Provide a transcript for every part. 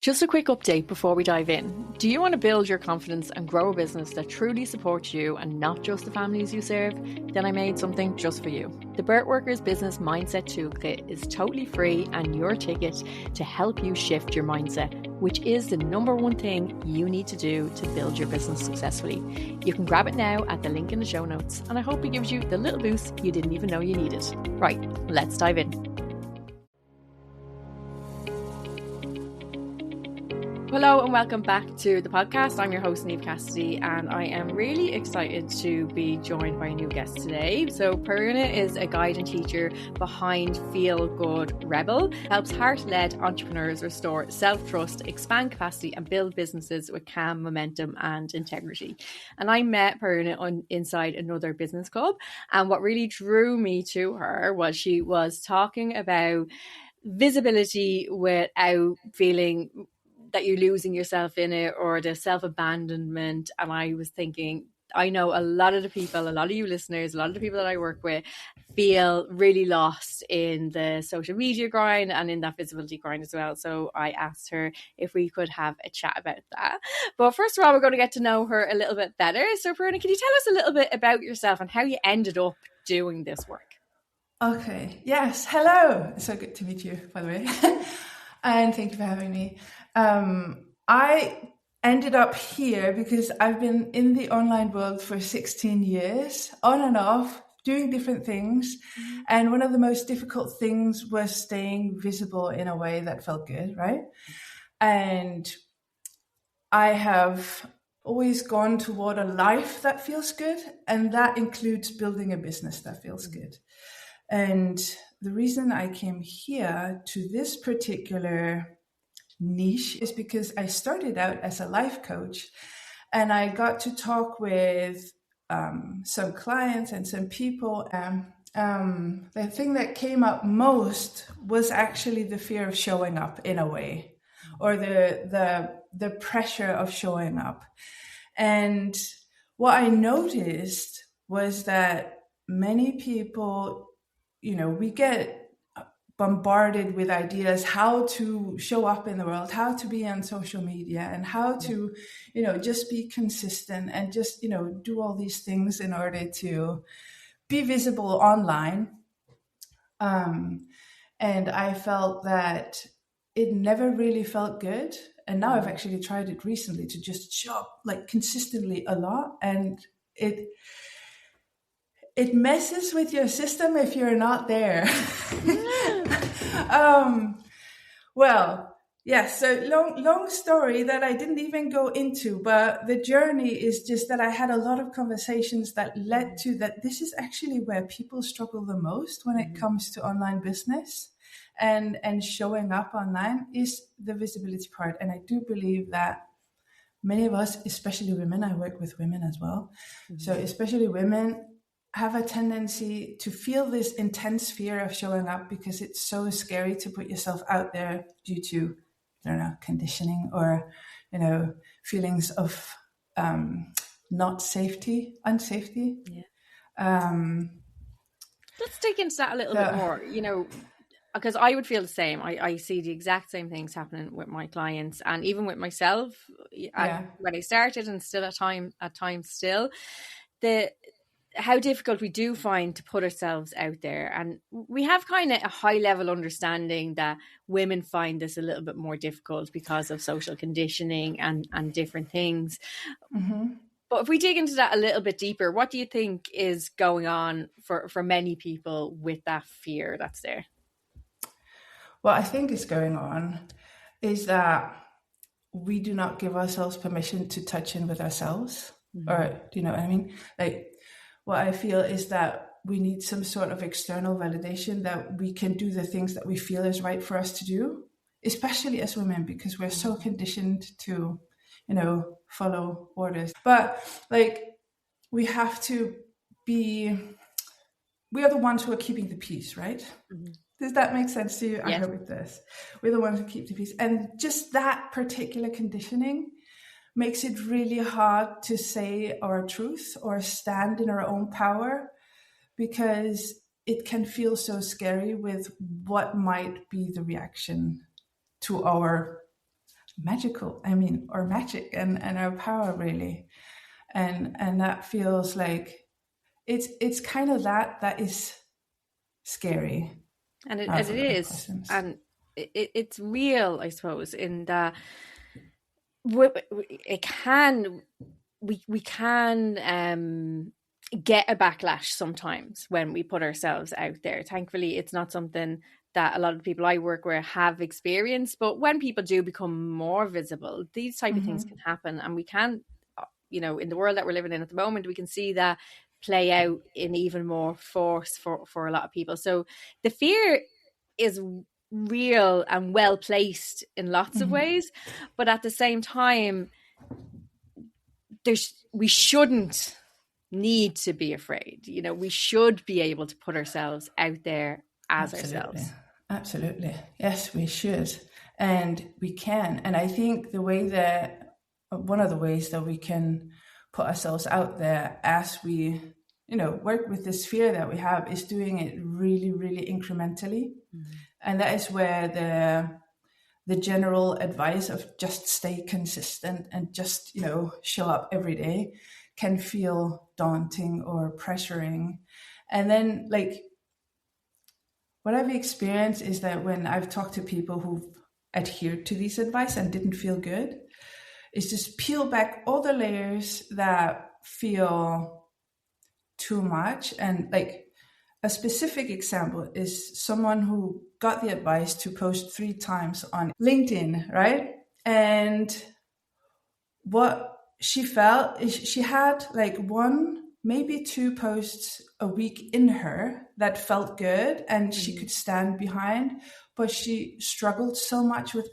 Just a quick update before we dive in. Do you want to build your confidence and grow a business that truly supports you and not just the families you serve? Then I made something just for you. The Birth Workers Business Mindset Toolkit is totally free and your ticket to help you shift your mindset, which is the number one thing you need to do to build your business successfully. You can grab it now at the link in the show notes, and I hope it gives you the little boost you didn't even know you needed. Right, let's dive in. Hello and welcome back to the podcast. I'm your host, Niamh Cassidy, and I am really excited to be joined by a new guest today. So Parnuuna is a guide and teacher behind Feel Good Rebel, helps heart-led entrepreneurs restore self-trust, expand capacity and build businesses with calm momentum and integrity. And I met Parnuuna inside another business club, and what really drew me to her was she was talking about visibility without feeling that you're losing yourself in it, or the self-abandonment. And I was thinking, I know a lot of the people, a lot of you listeners, a lot of the people that I work with feel really lost in the social media grind and in that visibility grind as well. So I asked her if we could have a chat about that. But first of all, we're going to get to know her a little bit better. So Parnuuna, can you tell us a little bit about yourself and how you ended up doing this work? Okay. Yes. Hello. So good to meet you, by the way. And thank you for having me. I ended up here because I've been in the online world for 16 years, on and off, doing different things. Mm-hmm. And one of the most difficult things was staying visible in a way that felt good, right? And I have always gone toward a life that feels good, and that includes building a business that feels good. And the reason I came here to this particular niche is because I started out as a life coach, and I got to talk with some clients and some people. The thing that came up most was actually the fear of showing up in a way, or the pressure of showing up. And what I noticed was that many people, we get bombarded with ideas how to show up in the world, how to be on social media, and how to, just be consistent and just, do all these things in order to be visible online. And I felt that it never really felt good. And now I've actually tried it recently to just show up like consistently a lot. And it messes with your system if you're not there. So long story that I didn't even go into, but the journey is just that I had a lot of conversations that led to that. This is actually where people struggle the most when it comes to online business and showing up online, is the visibility part. And I do believe that many of us, especially women, I work with women as well. Mm-hmm. So especially women have a tendency to feel this intense fear of showing up because it's so scary to put yourself out there due to, conditioning or, feelings of unsafety. Yeah. Let's dig into that a little bit more, because I would feel the same. I see the exact same things happening with my clients, and even with myself. When I started, and still at times still, how difficult we do find to put ourselves out there. And we have kind of a high level understanding that women find this a little bit more difficult because of social conditioning and different things. Mm-hmm. But if we dig into that a little bit deeper, what do you think is going on for many people with that fear that's there? What I think is going on is that we do not give ourselves permission to touch in with ourselves. Mm-hmm. Or, do you know what I mean? Like, what I feel is that we need some sort of external validation that we can do the things that we feel is right for us to do, especially as women, because we're so conditioned to, follow orders. But we have to we are the ones who are keeping the peace, right? Mm-hmm. Does that make sense to you? Yes. I hope it does. We're the ones who keep the peace. And just that particular conditioning makes it really hard to say our truth or stand in our own power, because it can feel so scary with what might be the reaction to our magical. I mean, or magic, and our power really. And that feels like it's kind of that is scary. And it For a lot of is, persons. and it's real, I suppose, in that it can we can get a backlash sometimes when we put ourselves out there. Thankfully, it's not something that a lot of people I work with have experienced, but when people do become more visible, these type of things can happen, and we can, in the world that we're living in at the moment, we can see that play out in even more force for a lot of people. So the fear is real and well placed in lots of ways, but at the same time, we shouldn't need to be afraid. We should be able to put ourselves out there as ourselves. Absolutely. Yes, we should. And we can. And I think one of the ways that we can put ourselves out there as we, work with this fear that we have is doing it really, really incrementally. And that is where the general advice of just stay consistent and just, show up every day can feel daunting or pressuring. And then what I've experienced is that when I've talked to people who've adhered to these advice and didn't feel good, is just peel back all the layers that feel too much. And a specific example is someone who got the advice to post 3 times on LinkedIn, right? And what she felt is she had 1, maybe 2 posts a week in her that felt good and she could stand behind, but she struggled so much with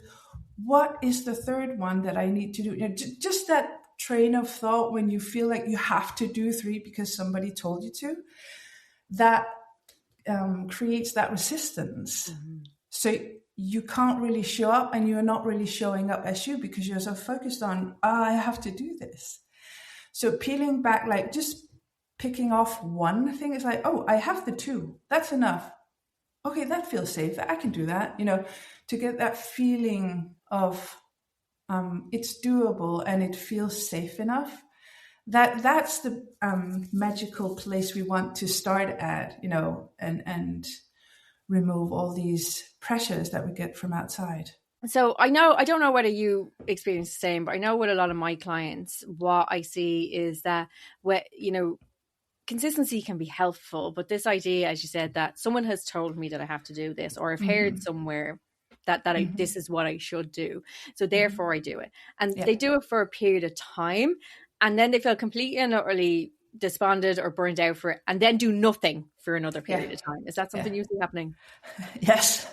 what is the third one that I need to do? Just that train of thought when you feel like you have to do 3 because somebody told you to, that creates that resistance. So you can't really show up, and you're not really showing up as you because you're so focused on, I have to do this. So peeling back, just picking off one thing is I have the 2. That's enough. Okay, that feels safe. I can do that, to get that feeling of it's doable and it feels safe enough. That's the magical place we want to start at, and remove all these pressures that we get from outside. So I don't know whether you experience the same, but I know with a lot of my clients, what I see is that consistency can be helpful, but this idea, as you said, that someone has told me that I have to do this, or I've heard somewhere that this is what I should do, so therefore I do it, and they do it for a period of time, and then they feel completely and utterly despondent or burnt out for it, and then do nothing for another period of time. Is that something you see happening? Yes.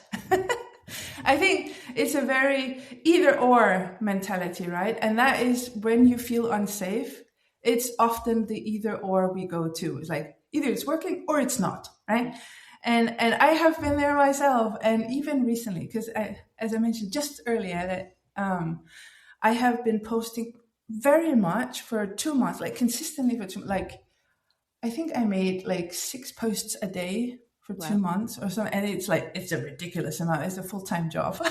I think it's a very either or mentality, right? And that is when you feel unsafe, it's often the either or we go to. It's either it's working or it's not, right? And I have been there myself, and even recently, because as I mentioned just earlier, that I have been posting very much for 2 months, consistently for 2 months. I think I made 6 posts a day for 2 months or something, and it's a ridiculous amount. It's a full-time job.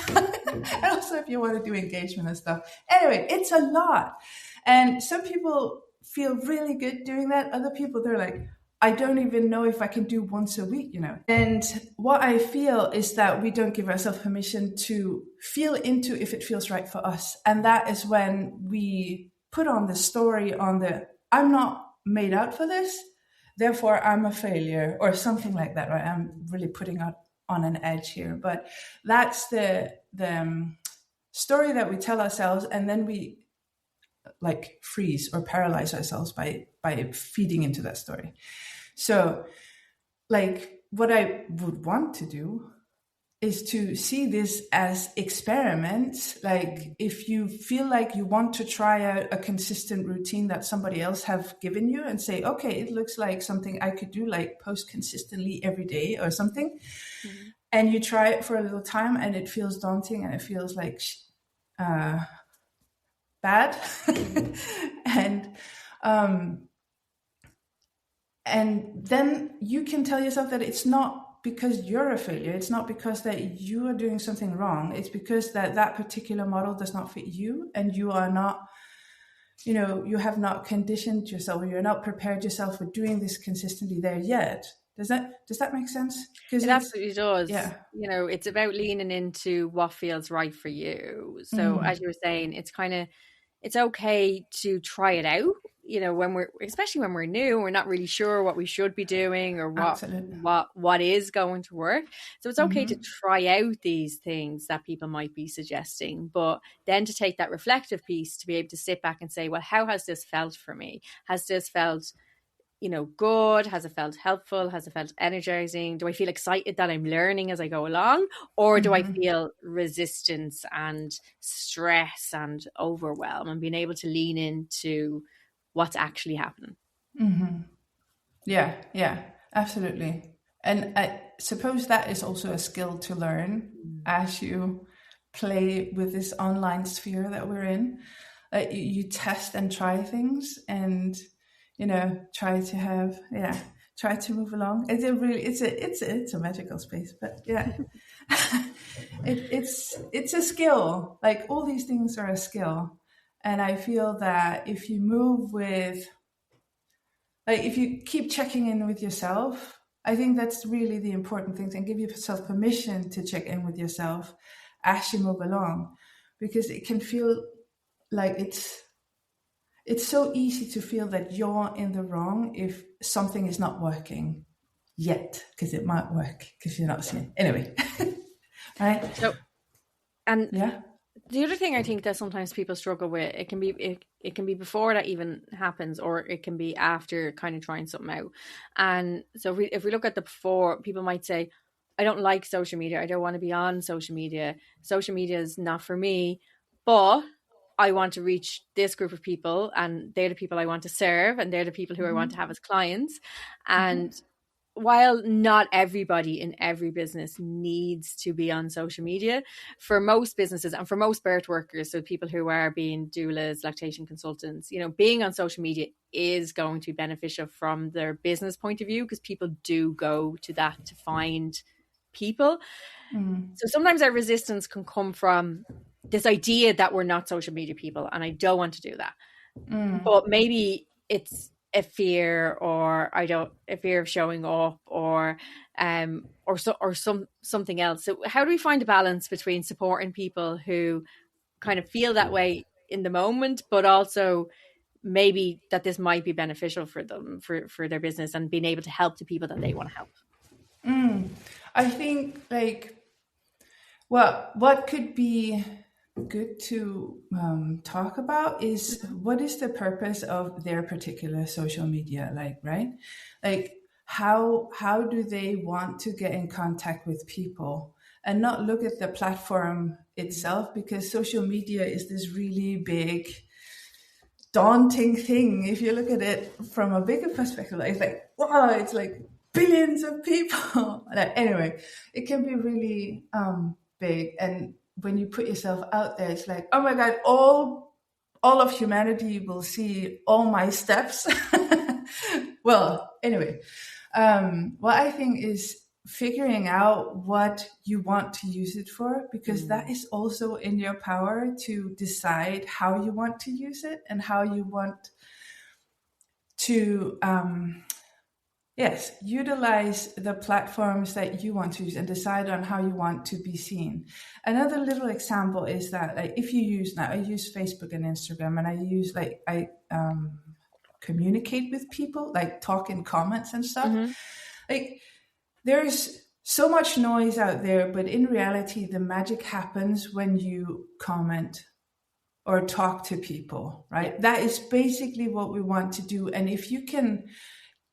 And also, if you want to do engagement and stuff, anyway, it's a lot. And some people feel really good doing that. Other people, they're I don't even know if I can do once a week, And what I feel is that we don't give ourselves permission to feel into if it feels right for us. And that is when we put on the story on I'm not made out for this, therefore I'm a failure, or something like that, right? I'm really putting out on an edge here. But that's the story that we tell ourselves, and then we freeze or paralyze ourselves by feeding into that story. So what I would want to do is to see this as experiments. If you feel like you want to try out a consistent routine that somebody else have given you and say, okay, it looks like something I could do, post consistently every day or something. And you try it for a little time and it feels daunting and it feels bad. And then you can tell yourself that it's not because you're a failure. It's not because that you are doing something wrong. It's because that particular model does not fit you, and you are not, you have not conditioned yourself, or you're not prepared yourself for doing this consistently there yet. Does that make sense? It absolutely does. Yeah. It's about leaning into what feels right for you. So as you were saying, it's okay to try it out, especially when we're new, we're not really sure what we should be doing or what is going to work. So it's okay to try out these things that people might be suggesting, but then to take that reflective piece to be able to sit back and say, well, how has this felt for me? Has this felt good? Has it felt helpful? Has it felt energizing? Do I feel excited that I'm learning as I go along? Or do I feel resistance and stress and overwhelm, and being able to lean into what's actually happening? Yeah, absolutely. And I suppose that is also a skill to learn as you play with this online sphere that we're in. You test and try things, and try to move along. It's a magical space, but yeah, it's a skill. Like, all these things are a skill, and I feel that if you move with, if you keep checking in with yourself, I think that's really the important thing, and give yourself permission to check in with yourself as you move along, because it can feel like it's so easy to feel that you're in the wrong if something is not working yet, because it might work because you're not seeing it. Anyway, right? So, and yeah, the other thing I think that sometimes people struggle with, it can be before that even happens, or it can be after kind of trying something out. And so if we look at the before, people might say, I don't like social media. I don't want to be on social media. Social media is not for me, but I want to reach this group of people, and they're the people I want to serve, and they're the people who I want to have as clients. And while not everybody in every business needs to be on social media, for most businesses and for most birth workers, so people who are being doulas, lactation consultants, being on social media is going to be beneficial from their business point of view, because people do go to that to find people. So sometimes our resistance can come from this idea that we're not social media people, and I don't want to do that. But maybe it's a fear, or a fear of showing up, or something else. So how do we find a balance between supporting people who kind of feel that way in the moment, but also maybe that this might be beneficial for them, for their business, and being able to help the people that they want to help? I think, what could be good to talk about is, what is the purpose of their particular social media, right? How do they want to get in contact with people, and not look at the platform itself, because social media is this really big, daunting thing. If you look at it from a bigger perspective, it's like, wow, it's like billions of people. Anyway, it can be really big, and when you put yourself out there, it's like, oh my God, all of humanity will see all my steps. Well, anyway, what I think is figuring out what you want to use it for, because that is also in your power to decide how you want to use it, and how you want to utilize the platforms that you want to use, and decide on how you want to be seen. Another little example is that, if you use, now I use Facebook and Instagram, and I communicate with people, talk in comments and stuff. There's so much noise out there, but in reality, the magic happens when you comment or talk to people, right? That is basically what we want to do. And if you can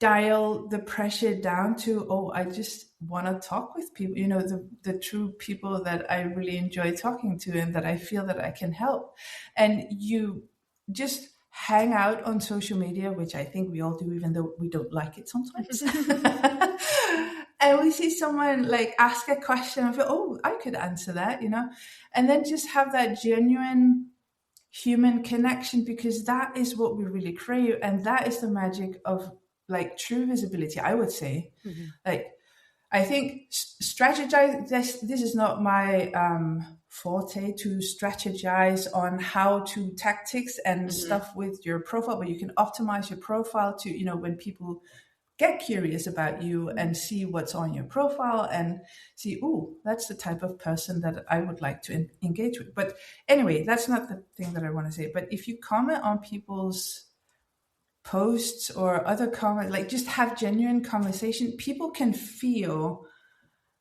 dial the pressure down to, I just want to talk with people, the true people that I really enjoy talking to, and that I feel that I can help. And you just hang out on social media, which I think we all do, even though we don't like it sometimes. And we see someone ask a question, and feel, I could answer that, and then just have that genuine human connection, because that is what we really crave. And that is the magic of true visibility, I would say. I think strategize. This is not my forte to strategize on how to tactics and stuff with your profile, but you can optimize your profile to, when people get curious about you and see what's on your profile and see, oh, that's the type of person that I would like to engage with. But anyway, that's not the thing that I want to say. But if you comment on people's posts or other comments, like just have genuine conversation, people can feel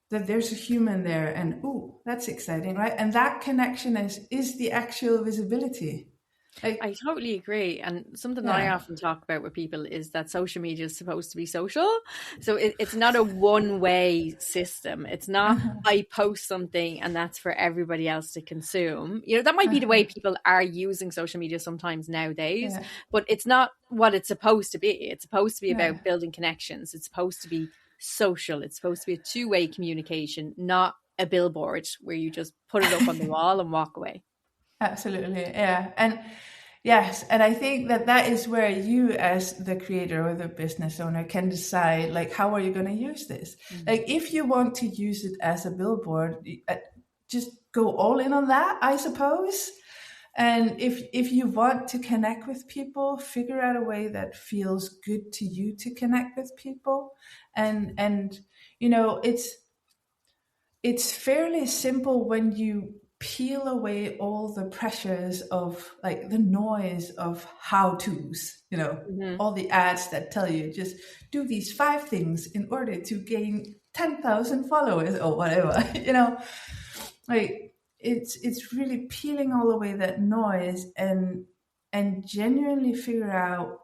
that there's a human there and, oh, that's exciting, right? And that connection is the actual visibility. I totally agree. And something that I often talk about with people is that social media is supposed to be social. So it's not a one-way system. It's not I post something and that's for everybody else to consume. That might be the way people are using social media sometimes nowadays, but it's not what it's supposed to be. It's supposed to be about building connections. It's supposed to be social. It's supposed to be a two-way communication, not a billboard where you just put it up on the wall and walk away. Absolutely. Yeah. And yes. And I think that is where you as the creator or the business owner can decide, like, how are you going to use this? Like, if you want to use it as a billboard, just go all in on that, I suppose. And if you want to connect with people, figure out a way that feels good to you to connect with people. And it's fairly simple when you peel away all the pressures of, like, the noise of how-tos, all the ads that tell you just do these 5 things in order to gain 10,000 followers or whatever, like it's really peeling all away that noise and genuinely figure out,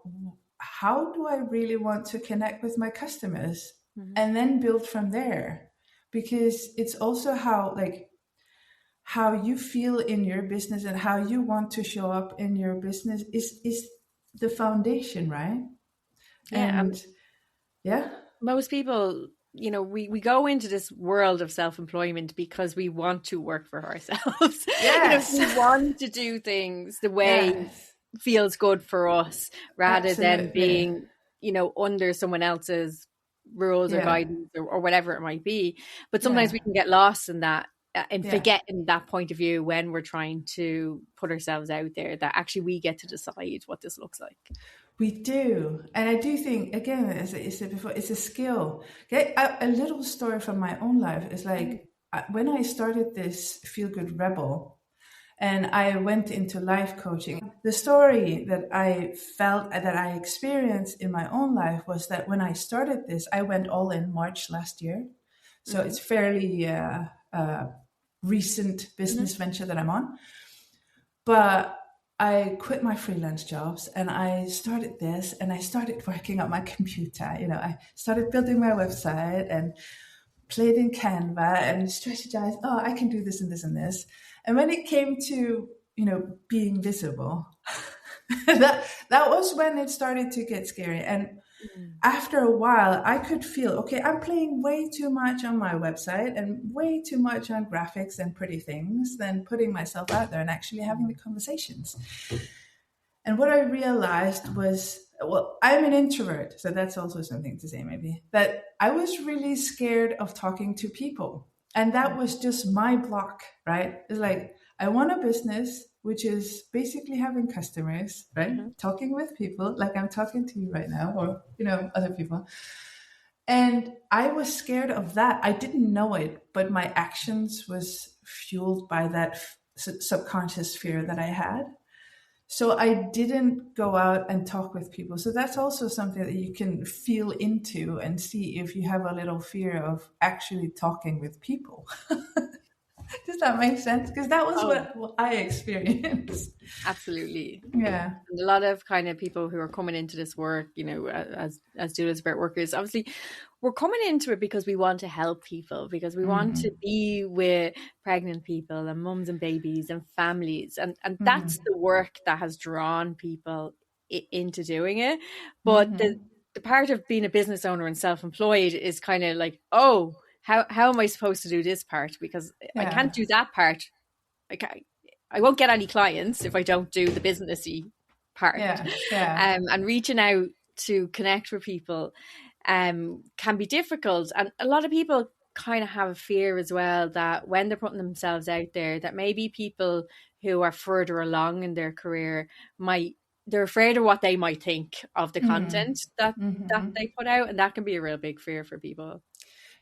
how do I really want to connect with my customers, and then build from there. Because it's also how you feel in your business and how you want to show up in your business is the foundation, right? Yeah. And most people, we go into this world of self-employment because we want to work for ourselves. Yes. We want to do things the way feels good for us, rather than being, under someone else's rules or guidance or whatever it might be. But sometimes we can get lost in that and forgetting that point of view when we're trying to put ourselves out there, that actually we get to decide what this looks like. We do. And I do think, again, as I said before, it's a skill. Okay? A little story from my own life is like, when I started this Feel Good Rebel, and I went into life coaching, the story that I felt, that I experienced in my own life, was that when I started this, I went all in March last year. So it's fairly recent business venture that I'm on. But I quit my freelance jobs and I started this, and I started working on my computer. I started building my website and played in Canva and strategized, I can do this and this and this. And when it came to, being visible, that was when it started to get scary. And after a while, I could feel, okay, I'm playing way too much on my website and way too much on graphics and pretty things than putting myself out there and actually having the conversations. And what I realized was, well, I'm an introvert, so that's also something to say maybe, that I was really scared of talking to people. And that was just my block, right? It's like, I want a business which is basically having customers, right? Talking with people like I'm talking to you right now, or, other people. And I was scared of that. I didn't know it, but my actions was fueled by that subconscious fear that I had. So I didn't go out and talk with people. So that's also something that you can feel into and see if you have a little fear of actually talking with people. Does that make sense? Because that was what I experienced. Absolutely. Yeah. And a lot of kind of people who are coming into this work, as doulas, birth workers, obviously we're coming into it because we want to help people, because we want to be with pregnant people and mums and babies and families. And that's the work that has drawn people into doing it. But the part of being a business owner and self-employed is kind of like, how am I supposed to do this part? Because I can't do that part. I won't get any clients if I don't do the businessy part. And reaching out to connect with people can be difficult. And a lot of people kind of have a fear as well that when they're putting themselves out there, that maybe people who are further along in their career they're afraid of what they might think of the content that they put out, and that can be a real big fear for people.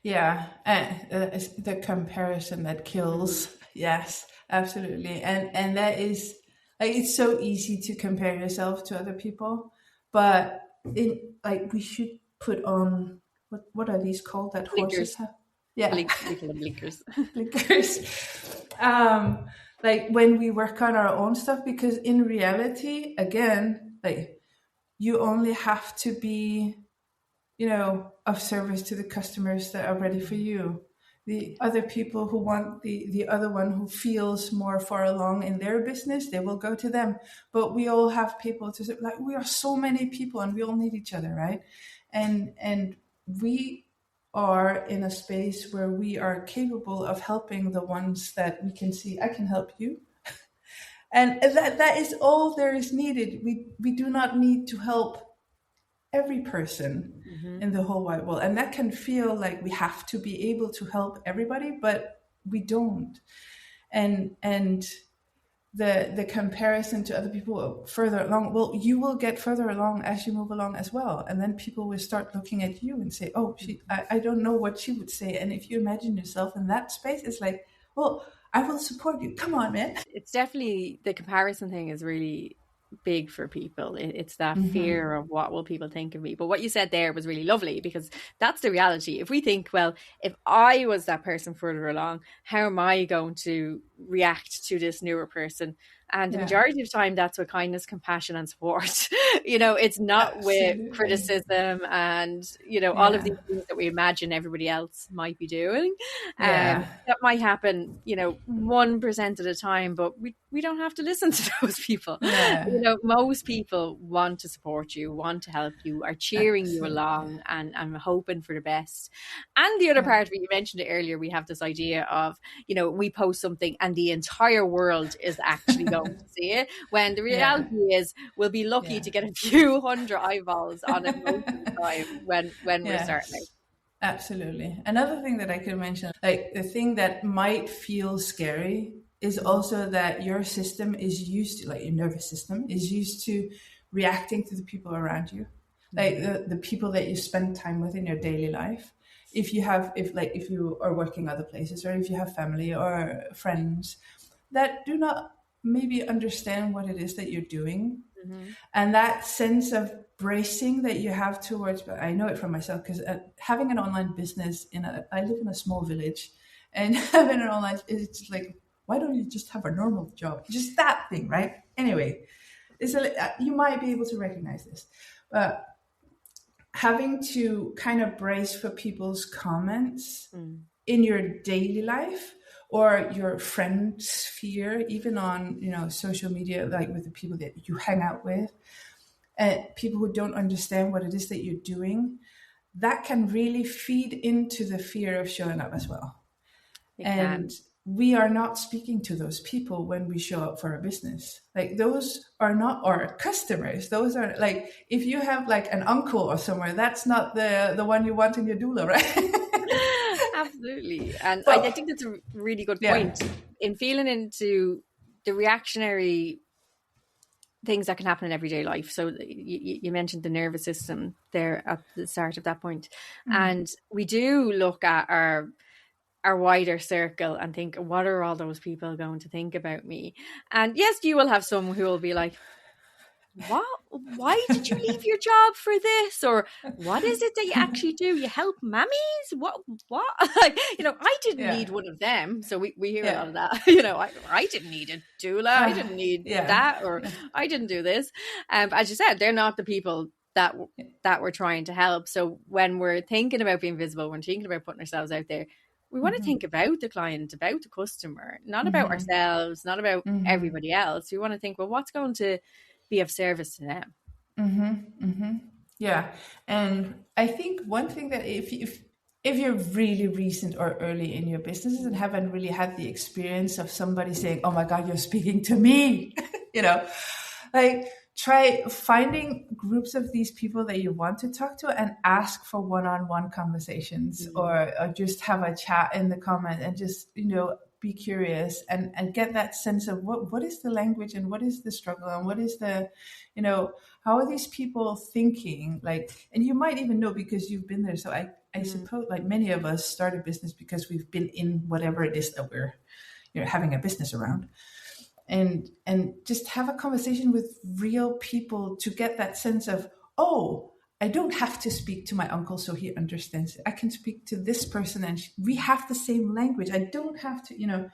Yeah, it's the comparison that kills. Yes, absolutely. And that is like, it's so easy to compare yourself to other people, but we should put on what are these called that Blinkers. horses have? Yeah, we call them blinkers. blinkers. Like when we work on our own stuff, because in reality, again, like you only have to be, of service to the customers that are ready for you. The other people who want the other one who feels more far along in their business, they will go to them. But we all have people to, like, we are so many people and we all need each other, right? And we are in a space where we are capable of helping the ones that we can see, I can help you. And that is all there is needed. We do not need to help every person in the whole wide world. And that can feel like we have to be able to help everybody, but we don't. And the comparison to other people further along, well, you will get further along as you move along as well. And then people will start looking at you and say, oh, I don't know what she would say. And if you imagine yourself in that space, it's like, well, I will support you. Come on, man. It's definitely, the comparison thing is really big for people. It's that fear of what will people think of me. But what you said there was really lovely, because that's the reality. If we think, well, if I was that person further along, how am I going to react to this newer person? And the majority of the time, that's with kindness, compassion, and support. It's not with criticism and, all of these things that we imagine everybody else might be doing. That might happen, 1% at a time, but we don't have to listen to those people. Most people want to support you, want to help you, are cheering you along, and hoping for the best. And the other part of it, you mentioned it earlier, we have this idea of, we post something and the entire world is actually going to see it, when the reality is we'll be lucky to get a few hundred eyeballs on it most of the time when we're starting out. Absolutely. Another thing that I could mention, like the thing that might feel scary is also that your system is used to, like your nervous system is used to reacting to the people around you, like the people that you spend time with in your daily life. If you are working other places, or if you have family or friends that do not maybe understand what it is that you're doing, and that sense of bracing that you have towards, but I know it from myself, because having an online business I live in a small village, and having an online, it's like, why don't you just have a normal job? Just that thing, right? Anyway, you might be able to recognize this, but having to kind of brace for people's comments in your daily life or your friend sphere, even on, social media, like with the people that you hang out with, people who don't understand what it is that you're doing, that can really feed into the fear of showing up as well. And we are not speaking to those people when we show up for a business. Like, those are not our customers. Those are, like, if you have like an uncle or somewhere, that's not the one you want in your doula, right? Absolutely. And I think that's a really good point in feeling into the reactionary things that can happen in everyday life. So you mentioned the nervous system there at the start of that point. And we do look at our wider circle and think, what are all those people going to think about me? And yes, you will have some who will be like, what? Why did you leave your job for this? Or what is it that you actually do? You help mammies? What? Like, I didn't need one of them. So we hear a lot of that. I didn't need a doula. I didn't need that, or I didn't do this. As you said, they're not the people that we're trying to help. So when we're thinking about being visible, when thinking about putting ourselves out there, we want to think about the client, about the customer, not about ourselves, not about everybody else. We want to think, well, what's going to be of service to them? Yeah. And I think one thing that if you're really recent or early in your businesses and haven't really had the experience of somebody saying, oh my God, you're speaking to me, like, try finding groups of these people that you want to talk to and ask for one-on-one conversations, or just have a chat in the comment and just, be curious and get that sense of what is the language and what is the struggle and what is the, how are these people thinking? Like, and you might even know because you've been there. So I suppose like many of us start a business because we've been in whatever it is that we're, having a business around. And just have a conversation with real people to get that sense of, I don't have to speak to my uncle so he understands it. I can speak to this person and we have the same language. I don't have to,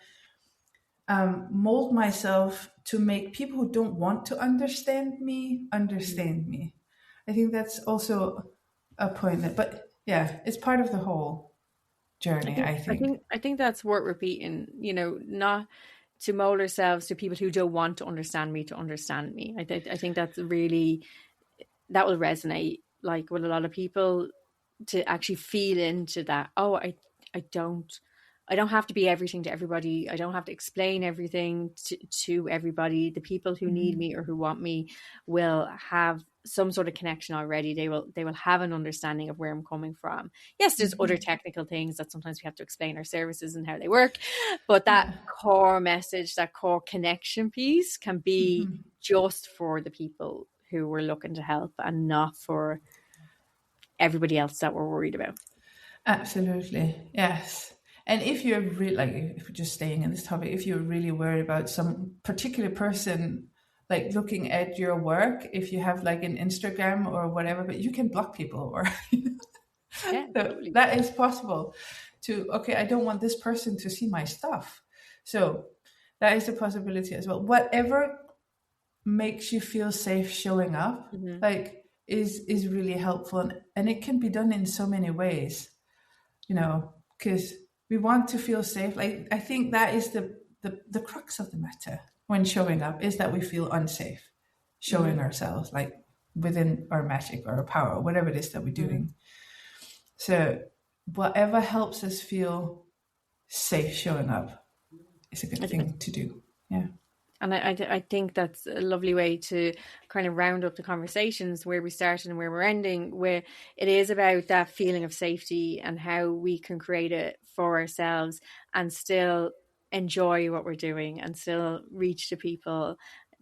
mold myself to make people who don't want to understand me. I think that's also a point but yeah, it's part of the whole journey, I think. I think that's worth repeating, not to mold ourselves to people who don't want to understand me. I think that's really, that will resonate like with a lot of people, to actually feel into that. I don't have to be everything to everybody. I don't have to explain everything to everybody. The people who need me or who want me will have some sort of connection already. They will have an understanding of where I'm coming from. Yes, there's other technical things that sometimes we have to explain our services and how they work, but that core message, that core connection piece can be just for the people who we're looking to help and not for everybody else that we're worried about. Absolutely. Yes. And if you're really, like, if we're just staying in this topic, if you're really worried about some particular person, like looking at your work, if you have like an Instagram or whatever, but you can block people or totally. That is possible I don't want this person to see my stuff. So that is a possibility as well. Whatever makes you feel safe showing up, like is really helpful. And it can be done in so many ways, because we want to feel safe. Like, I think that is the crux of the matter when showing up, is that we feel unsafe showing ourselves, like within our magic or our power or whatever it is that we're doing. So whatever helps us feel safe showing up is a good thing to do. Yeah. And I think that's a lovely way to kind of round up the conversations where we started and where we're ending, where it is about that feeling of safety and how we can create it for ourselves and still enjoy what we're doing and still reach the people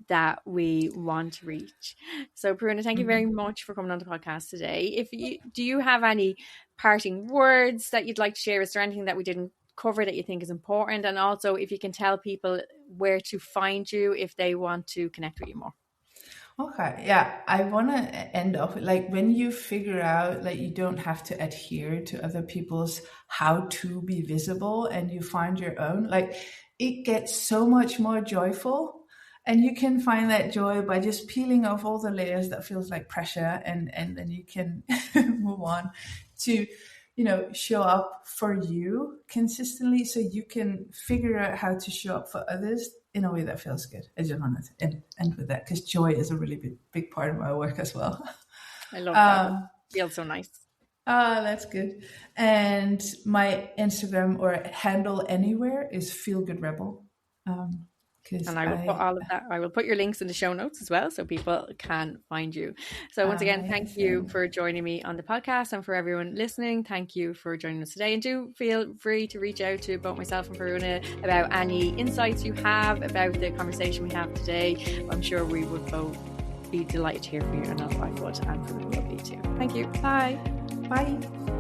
that we want to reach. So Parnuuna, thank you very much for coming on the podcast today. Do you have any parting words that you'd like to share? Is there anything that we didn't cover that you think is important? And also, if you can tell people where to find you if they want to connect with you more. Okay, yeah, I want to end off with, like, when you figure out like you don't have to adhere to other people's how to be visible and you find your own, like, it gets so much more joyful. And you can find that joy by just peeling off all the layers that feels like pressure, and then you can move on to, show up for you consistently, so you can figure out how to show up for others in a way that feels good. I just wanted to end with that, because joy is a really big part of my work as well. I love that. It feels so nice. That's good. And my Instagram or handle anywhere is Feel Good Rebel. And I will put all of that. I will put your links in the show notes as well, so people can find you. So once again, thank you for joining me on the podcast, and for everyone listening, thank you for joining us today. And do feel free to reach out to both myself and Parnuuna about any insights you have about the conversation we have today. I'm sure we would both be delighted to hear from you, and I would, and Parnuuna would be too. Thank you. Bye. Bye.